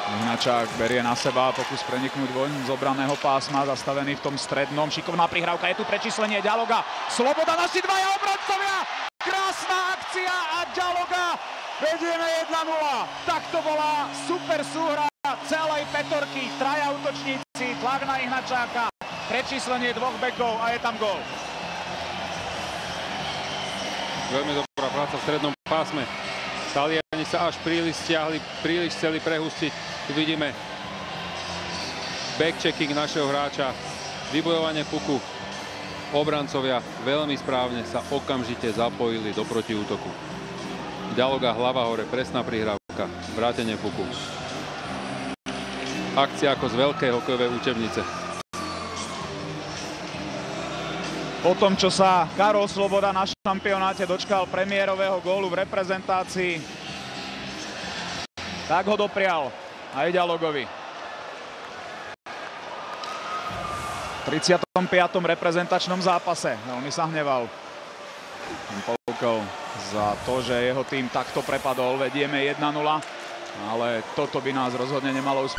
Ihnačák berie na seba pokus preniknúť von z obraného pásma, zastavený v tom strednom. Šikovná prihrávka, je tu prečíslenie Ďaloga. Sloboda, naši dvaja obrancovia. Krásna akcia a Ďaloga. Vedieme 1-0. Tak to bola super súhra celej petorky. Traja útočníci, tlak na Ihnačáka. Prečíslenie dvoch bekov a je tam gól. Veľmi dobrá práca v strednom pásme. Taliani sa až príliš stiahli, príliš chceli prehustiť. Tu vidíme backchecking našeho hráča, vybojovanie puku. Obrancovia veľmi správne sa okamžite zapojili do protiútoku. Ďaloga, hlava hore, presná prihrávka, vrátenie puku. Akcia ako z veľkej hokejovej učebnice. Po tom, čo sa Karol Sloboda na šampionáte dočkal premiérového gólu v reprezentácii, tak ho doprial aj Ďalogovi. V 35. reprezentačnom zápase veľmi sa hneval Polkov za to, že jeho tým takto prepadol. Vedieme 1-0, ale toto by nás rozhodne nemalo